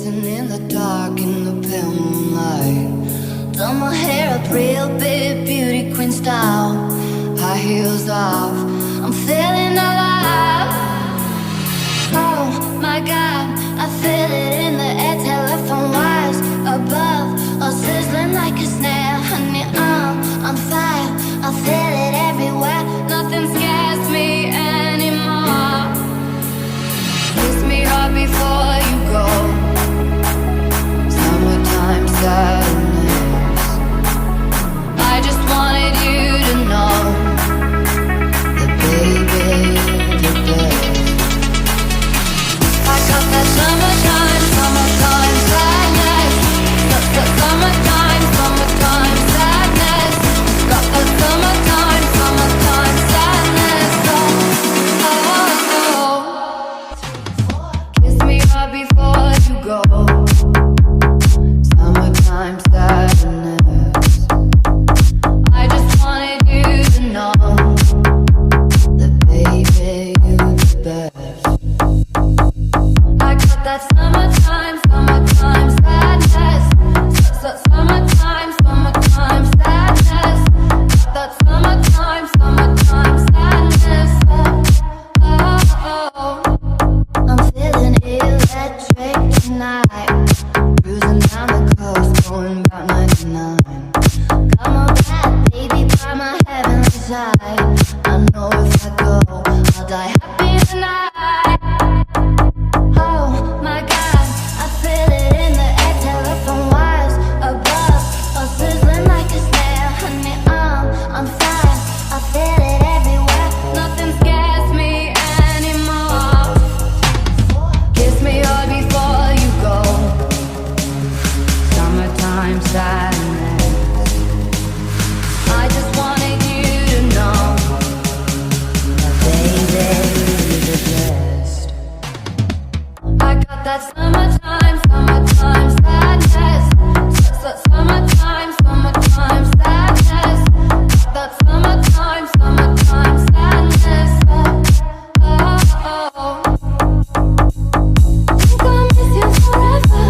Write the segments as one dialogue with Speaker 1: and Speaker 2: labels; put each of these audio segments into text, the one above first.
Speaker 1: dancing in the dark in the pale moonlight. Done my hair up real big, beauty queen style. High heels off, I'm feeling alive. Oh my God, I feel it in the air. Telephone wires above, all sizzling like a snare. Honey, I'm on fire, I feel it everywhere. Nothing scares me anymore. Kiss me hard before you go. Summertime sadness. I just wanted you to know that baby, you're the best. I got that summertime, summertime sadness. Summertime, summertime sadness. Got that summertime, summertime sadness. Oh, oh, oh. Kiss me hard before you go. Summertime sadness. I just wanted you to know that baby, you're the best. I got that summertime, summertime sadness. Summertime, summertime sadness. Got that summertime, summertime sadness. Oh, oh. I'm feeling electric tonight. Cruising down the coast, going about 99. Come on back, baby, by my heavenly side. I know if I go, I'll die happy tonight. Oh my God, I feel it in the air. Telephone wires above, all sizzling like a snare. Honey, I'm on fire, I feel it everywhere. Nothing scares me anymore. Kiss me hard before you go. Summertime sadness. I just wanted you to know that baby, you're the best. I got that summertime, summertime sadness. Summertime, summertime sadness. Got that summertime, summertime sadness. Oh, oh, oh. Think I'll miss you forever.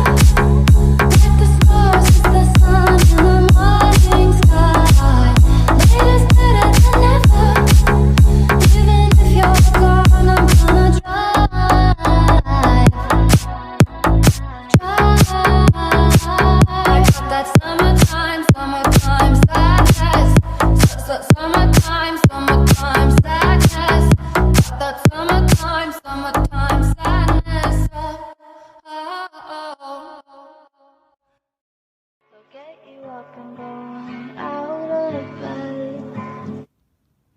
Speaker 1: Like the stars, it's the sun in the morning sky. Latest better than ever. Even if you're gone, I'm gonna drive. I got that summertime, summertime sadness. Summertime, summertime sadness. Got that summertime, summertime sadness. Oh, oh, oh. So get you up and going out of bed.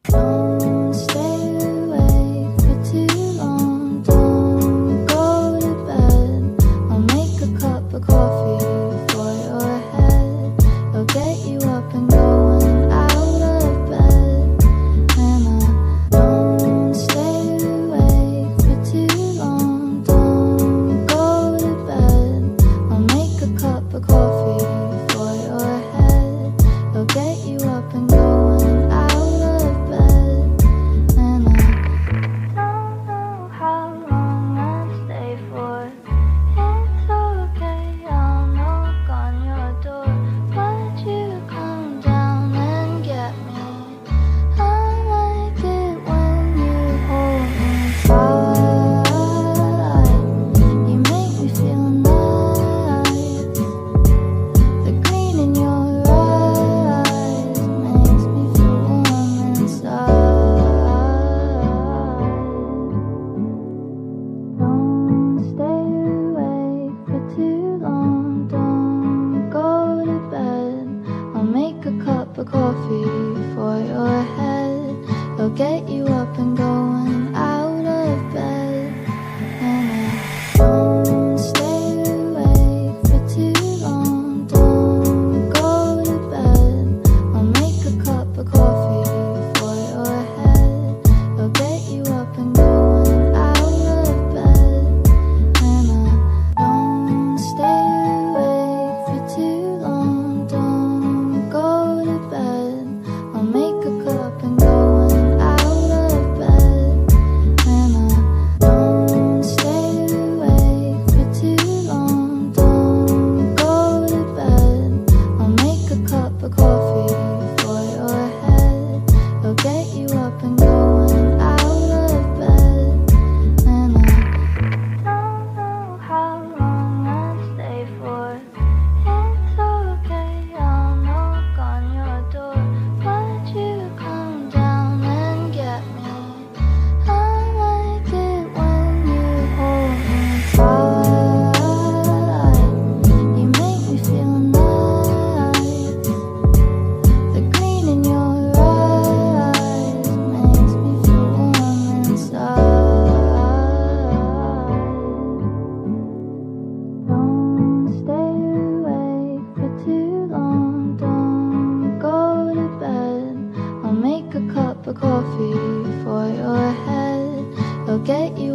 Speaker 1: Don't stay awake for too long. Don't go to bed. I'll make a cup of coffee for your head. It'll get you up and going out of bed. And I don't stay awake for too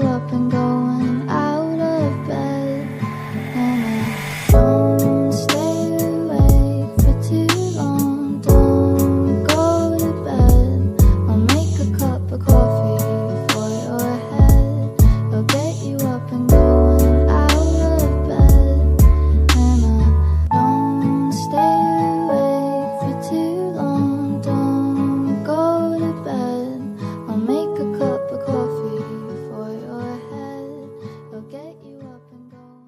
Speaker 1: you up and going out of bed. And I don't stay awake for too long. Don't go to bed. I'll make a cup of coffee for your head. It'll get you up and going out of bed. And I don't stay awake for too long. Don't go to bed. I'll make a cup of coffee for your head. It'll get you up and going.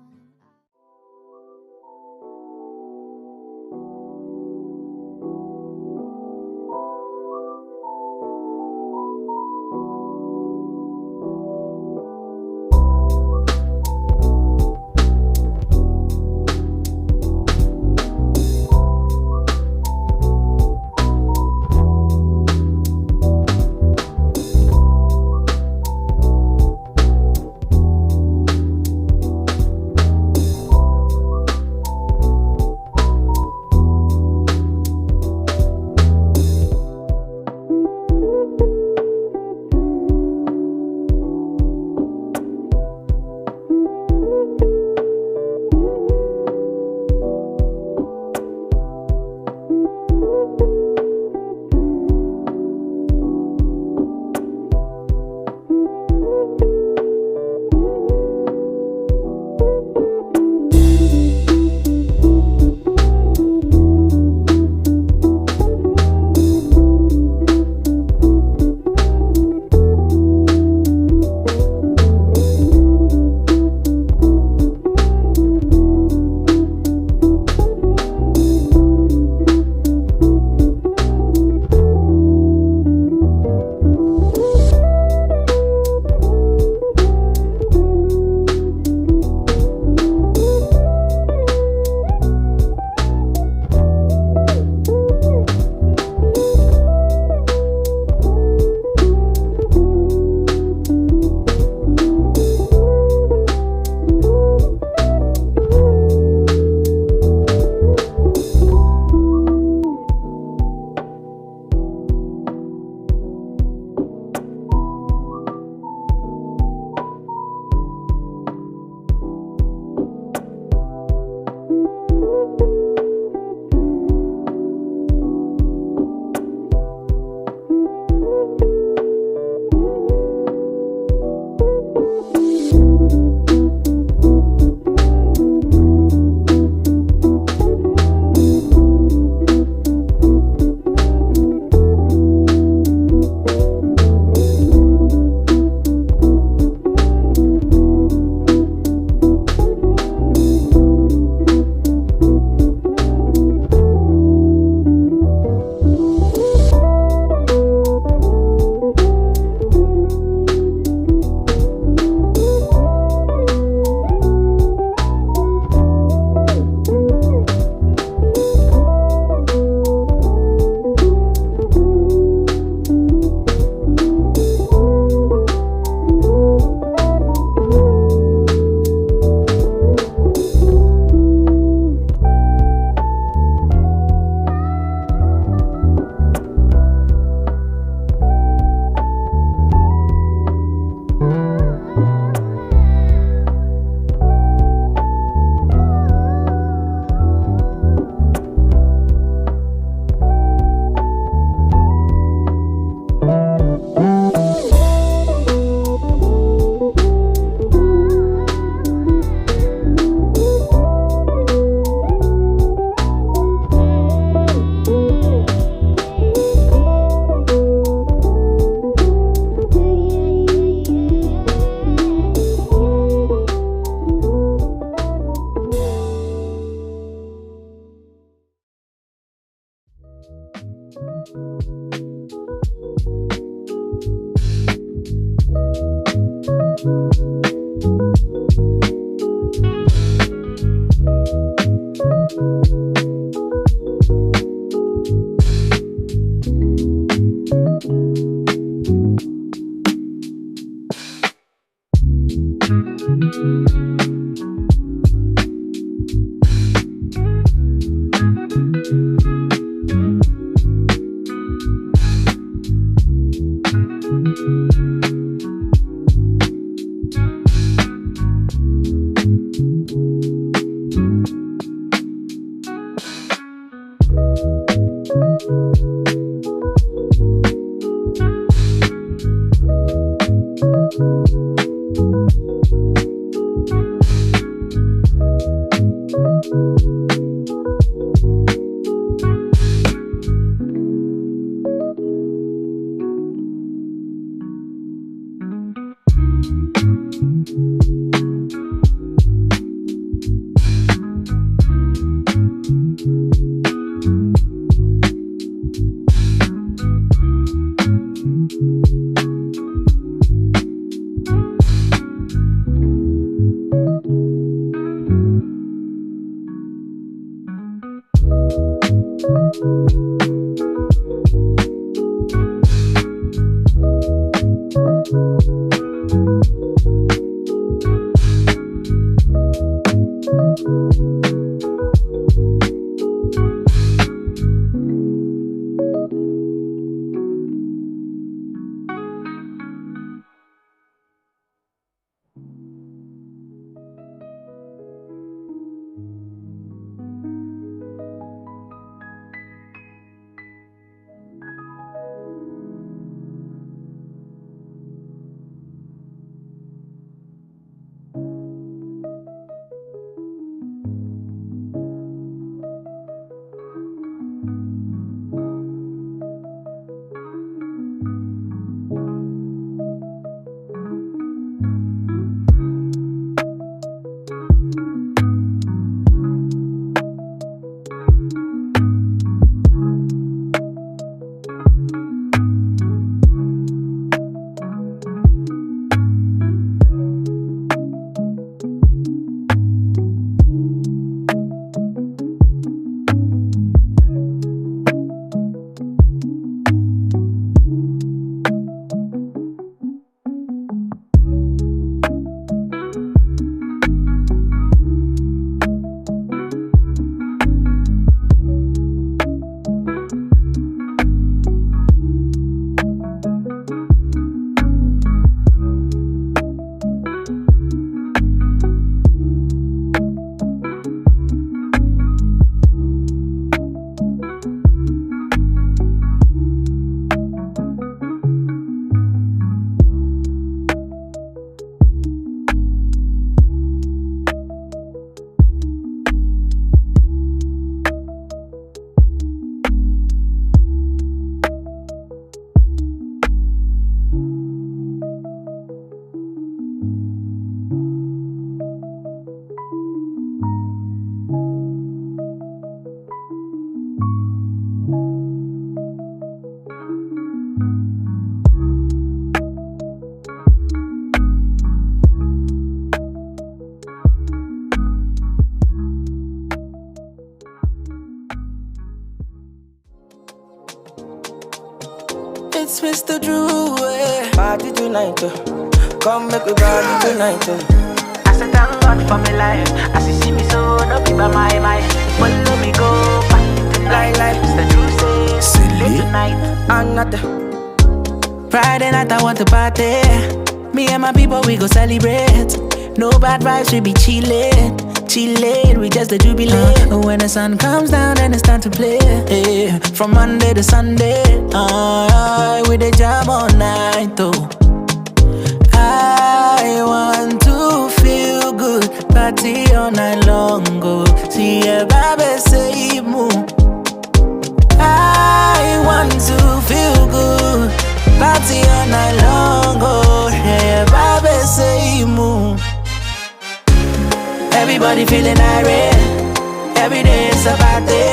Speaker 2: It's Mr. Drew, party tonight, come make we party tonight.
Speaker 3: I said thank God for my life. As you see me so, no be by my mind. Follow me go party tonight.
Speaker 2: Like
Speaker 3: Mr. Drew say, late tonight.
Speaker 2: Another
Speaker 3: Friday night I want to party. Me and my people we go celebrate. No bad vibes, we be chillin'. Chillin', we just the jubilate. When the sun comes down, then it's time to play. From Monday to Sunday, we the jam all night, though. I want to feel good, party all night long, go. See a baby say move. I want to feel good, party all night long, go. Yeah, baby say move. Everybody feeling irate. Every day it's a party.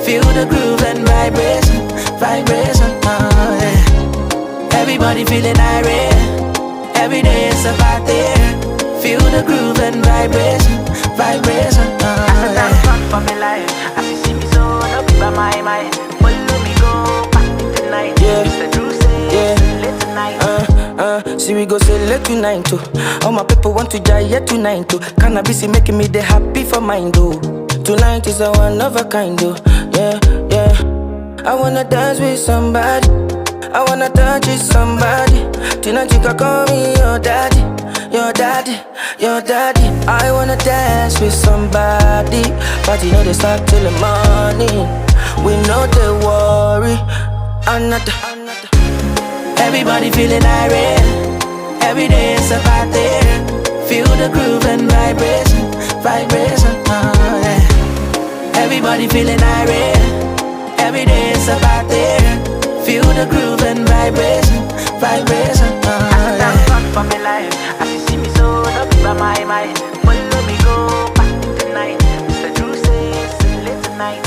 Speaker 3: Feel the groove and vibration, vibration. Yeah. Everybody feeling irate. Every day it's a party. Feel the groove and vibration, vibration. I thank God for my life. As you see me so, no be by my mind. Follow me go party tonight.
Speaker 2: Yeah.
Speaker 3: Mr. Drew say, late tonight.
Speaker 2: See we go say late tonight too. All my people want to die here tonight too. Cannabis is making me the happy for mind though. Tonight is a one of a kind though. Yeah, yeah. I wanna dance with somebody. I wanna touch with somebody. Tonight you can call me your daddy, your daddy, your daddy. I wanna dance with somebody, but you know they start till the morning. We know they worry. Another.
Speaker 3: Everybody feeling irate. Every day it's a party. Feel the groove and vibration, vibration, yeah. Everybody feeling irate. Every day it's a party. Feel the groove and vibration, vibration,
Speaker 2: I
Speaker 3: yeah.
Speaker 2: thank God for my life. As you see me so, don't be by my mind. Follow me go back tonight. Mr. Drew says, late tonight,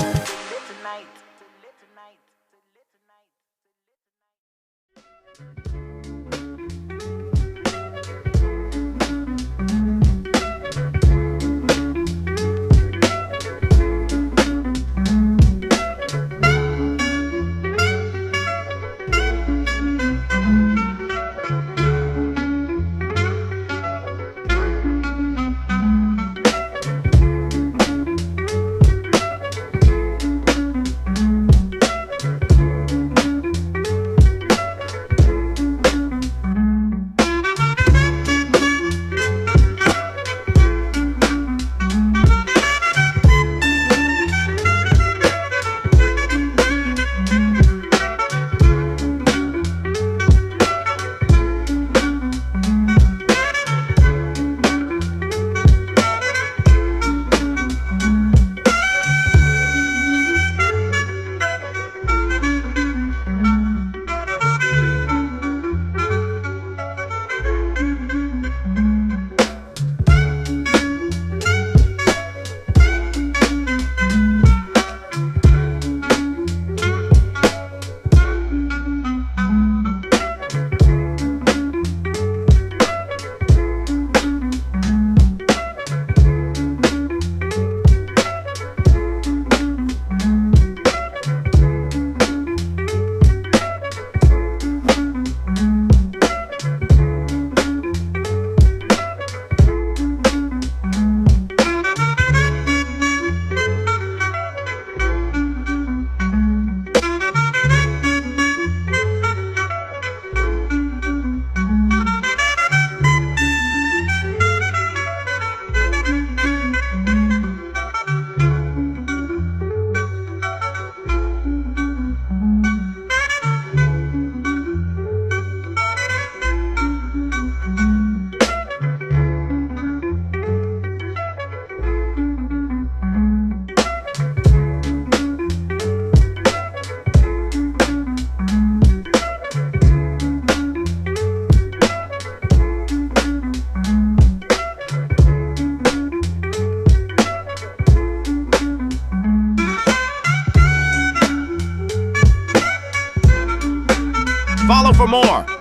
Speaker 2: late tonight, late tonight, late tonight.
Speaker 4: Follow for more.